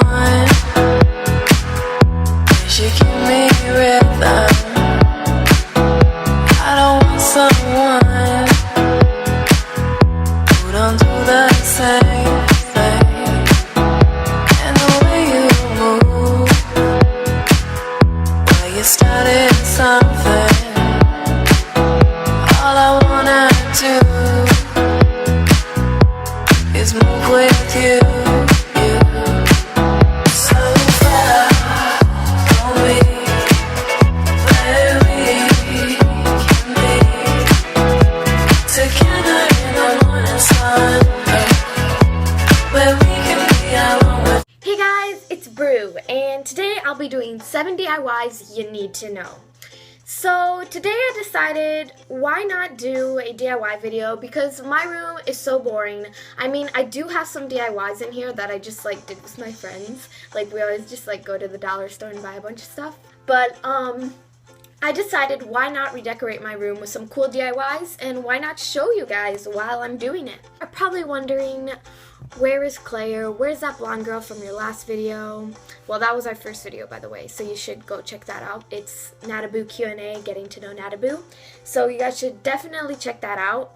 want. You should give me rhythm. I don't want someone who don't do the same thing. And the way you move, well, you started something. All I wanna do is move with you. So far from me, where we can be together in the morning sun, where we can be alone. Hey guys, it's Brew, and today I'll be doing 7 DIYs you need to know. So today I decided why not do a DIY video because my room is so boring. I mean, I do have some DIYs in here that I just like did with my friends. Like we always just like go to the dollar store and buy a bunch of stuff. But I decided why not redecorate my room with some cool DIYs and why not show you guys while I'm doing it. You're probably wondering, where is Claire? Where's that blonde girl from your last video? Well, that was our first video, by the way, so you should go check that out. It's Nataboo Q&A, getting to know Nataboo. So you guys should definitely check that out.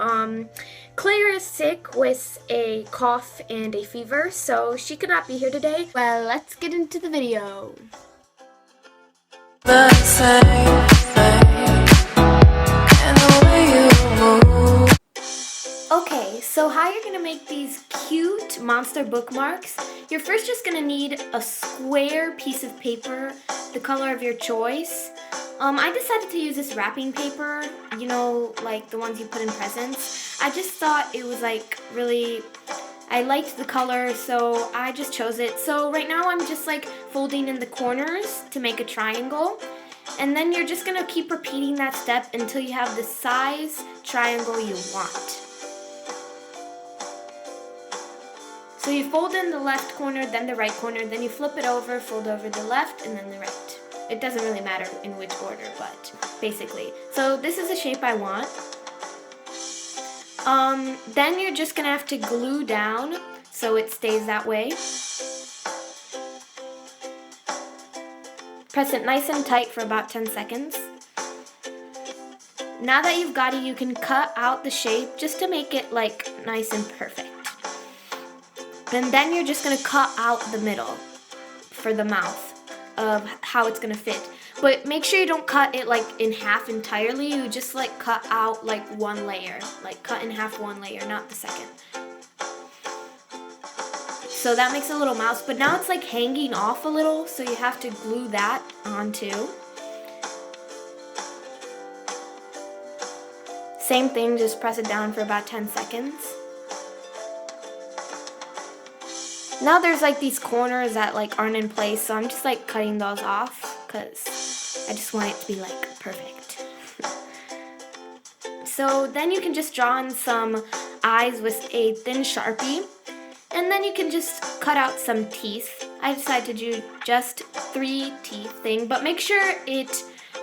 Claire is sick with a cough and a fever, so she could not be here today. Well, let's get into the video. The same thing, and the way you move. Okay, so how you're gonna make these cute monster bookmarks, you're first just gonna need a square piece of paper, the color of your choice. I decided to use this wrapping paper, you know, like the ones you put in presents. I just thought it was like really, I liked the color, so I just chose it. So right now I'm just like folding in the corners to make a triangle. And then you're just gonna keep repeating that step until you have the size triangle you want. So you fold in the left corner, then the right corner, then you flip it over, fold over the left, and then the right. It doesn't really matter in which order, but basically. So this is the shape I want. Then you're just gonna have to glue down so it stays that way. Press it nice and tight for about 10 seconds. Now that you've got it, you can cut out the shape just to make it like nice and perfect. And then you're just going to cut out the middle for the mouth of how it's going to fit. But make sure you don't cut it like in half entirely. You just like cut out like one layer. Like cut in half one layer, not the second. So that makes a little mouse. But now it's like hanging off a little. So you have to glue that on too. Same thing, just press it down for about 10 seconds. Now there's like these corners that like aren't in place, so I'm just like cutting those off because I just want it to be like perfect. So then you can just draw in some eyes with a thin Sharpie, and then you can just cut out some teeth. I decided to do just 3 teeth thing, but make sure it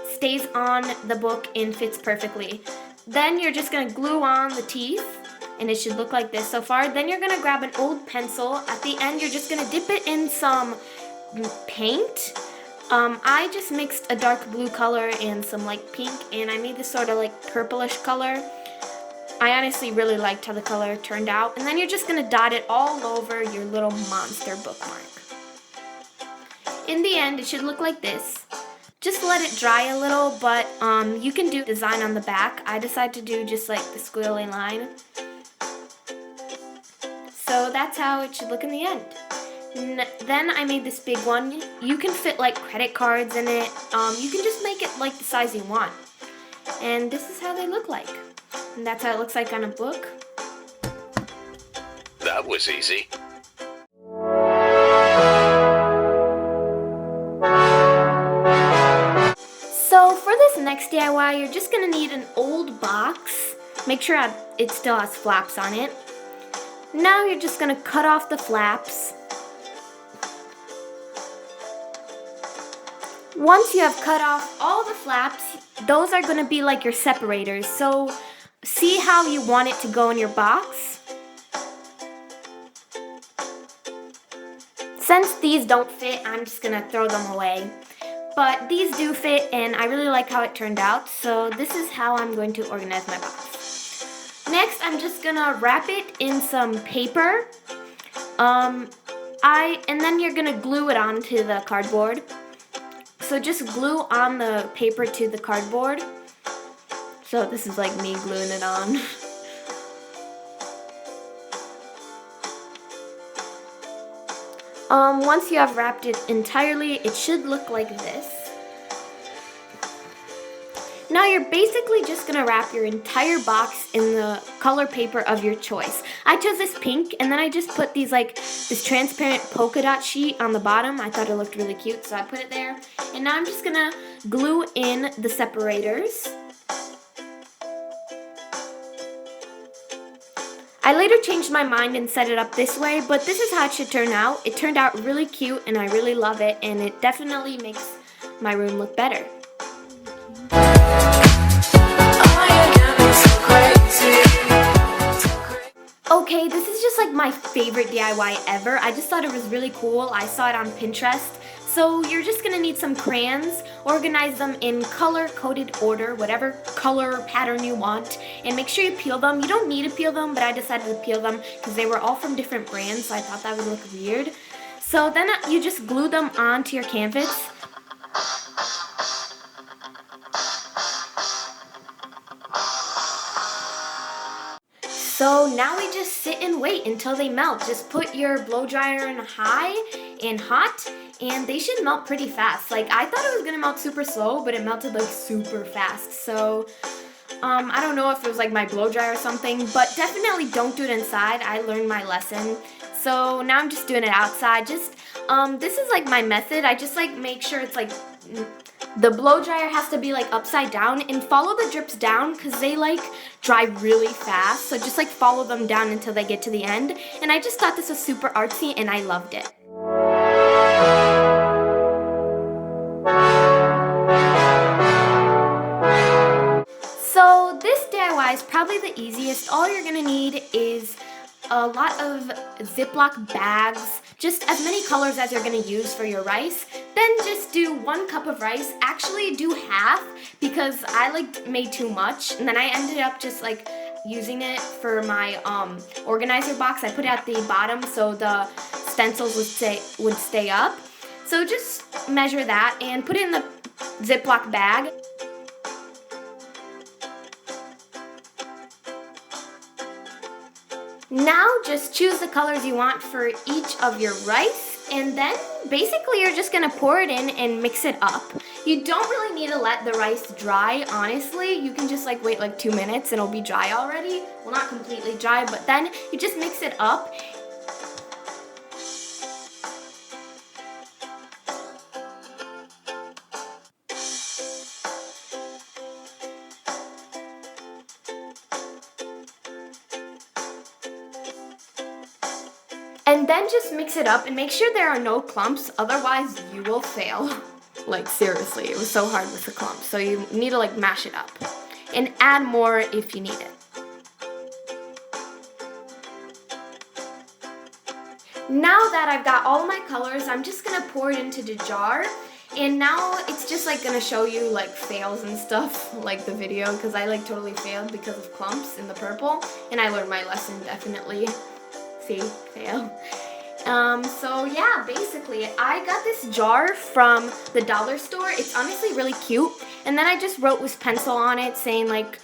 stays on the book and fits perfectly. Then you're just gonna glue on the teeth, and it should look like this so far. Then you're gonna grab an old pencil. At the end, you're just gonna dip it in some paint. I just mixed a dark blue color and some like pink, and I made this sort of like purplish color. I honestly really liked how the color turned out. And then you're just gonna dot it all over your little monster bookmark. In the end, it should look like this. Just let it dry a little, but you can do design on the back. I decided to do just like the squiggly line. So that's how it should look in the end. Then I made this big one. You can fit like credit cards in it. You can just make it like the size you want. And this is how they look like. And that's how it looks like on a book. That was easy. So for this next DIY, you're just gonna need an old box. Make sure it still has flaps on it. Now you're just gonna cut off the flaps. Once you have cut off all the flaps, those are gonna be like your separators. So see how you want it to go in your box. since these don't fit, I'm just gonna throw them away. But these do fit, and I really like how it turned out, so this is how I'm going to organize my box. Next, I'm just gonna wrap it in some paper. And then you're gonna glue it onto the cardboard. So just glue on the paper to the cardboard. So this is like me gluing it on. Once you have wrapped it entirely, it should look like this. Now you're basically just gonna wrap your entire box in the color paper of your choice. I chose this pink, and then I just put this transparent polka dot sheet on the bottom. I thought it looked really cute, so I put it there. And now I'm just gonna glue in the separators. I later changed my mind and set it up this way, but this is how it should turn out. It turned out really cute, and I really love it, and it definitely makes my room look better. Okay, this is just like my favorite DIY ever. I just thought it was really cool. I saw it on Pinterest. So you're just gonna need some crayons, organize them in color-coded order, whatever color pattern you want, and make sure you peel them. You don't need to peel them, but I decided to peel them because they were all from different brands, so I thought that would look weird. So then you just glue them onto your canvas. So now we just sit and wait until they melt. Just put your blow dryer in high and hot, and they should melt pretty fast. Like, I thought it was gonna melt super slow, but it melted like super fast. So I don't know if it was like my blow dryer or something, but definitely don't do it inside. I learned my lesson. So now I'm just doing it outside. Just this is like my method. I just like make sure it's like the blow dryer has to be like upside down, and follow the drips down because they like dry really fast. So just like follow them down until they get to the end. And I just thought this was super artsy, and I loved it. So this DIY is probably the easiest. All you're gonna need is a lot of Ziploc bags, just as many colors as you're gonna use for your rice. Then just do 1 cup of rice. Actually do half because I made too much, and then I ended up just like using it for my organizer box. I put it at the bottom so the stencils would stay up. So just measure that and put it in the Ziploc bag. Now just choose the colors you want for each of your rice, and then basically you're just gonna pour it in and mix it up. You don't really need to let the rice dry, honestly. You can just like wait like 2 minutes and it'll be dry already. Well, not completely dry, but then you just mix it up. And then just mix it up and make sure there are no clumps, otherwise you will fail. Like seriously, it was so hard with the clumps. So you need to like mash it up and add more if you need it. Now that I've got all my colors, I'm just gonna pour it into the jar. And now it's just like gonna show you like fails and stuff, like the video, because I like totally failed because of clumps in the purple. And I learned my lesson, definitely. See, fail. So yeah, basically I got this jar from the dollar store. It's honestly really cute. And then I just wrote with pencil on it saying like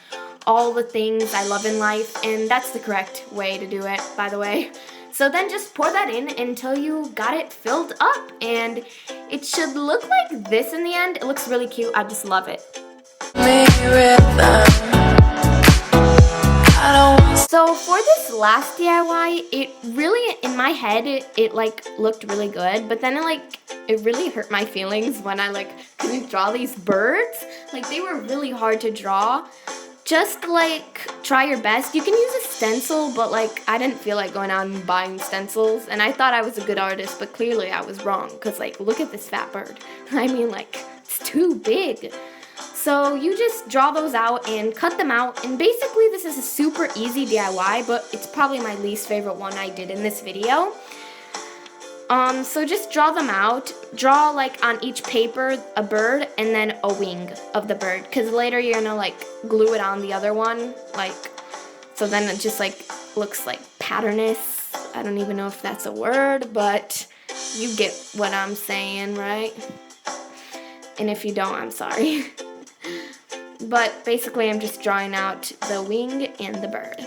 all the things I love in life, and that's the correct way to do it, by the way. So then just pour that in until you got it filled up, and it should look like this in the end. It looks really cute. I just love it. So for this last DIY, it really, in my head, it like looked really good, but then it really hurt my feelings when I like couldn't draw these birds. Like they were really hard to draw. Just like try your best. You can use a stencil, but like I didn't feel like going out and buying stencils, and I thought I was a good artist, but clearly I was wrong, because like look at this fat bird. I mean, like it's too big. So you just draw those out and cut them out, and basically this is a super easy DIY, but it's probably my least favorite one I did in this video. So just draw them out. Draw like on each paper a bird and then a wing of the bird, because later you're gonna like glue it on the other one, like, so then it just like looks like patternous. I don't even know if that's a word, but you get what I'm saying, right? And if you don't, I'm sorry. But basically I'm just drawing out the wing and the bird.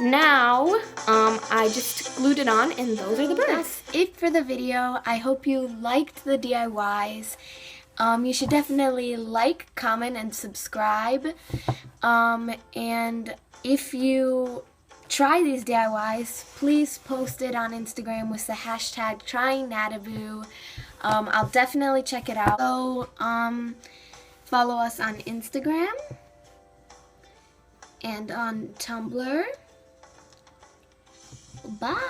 Now, I just glued it on, and those are the birds. That's it for the video. I hope you liked the DIYs. You should definitely like, comment, and subscribe. And if you try these DIYs, please post it on Instagram with the hashtag #TryingNataBoo. I'll definitely check it out. So, follow us on Instagram and on Tumblr. Bye!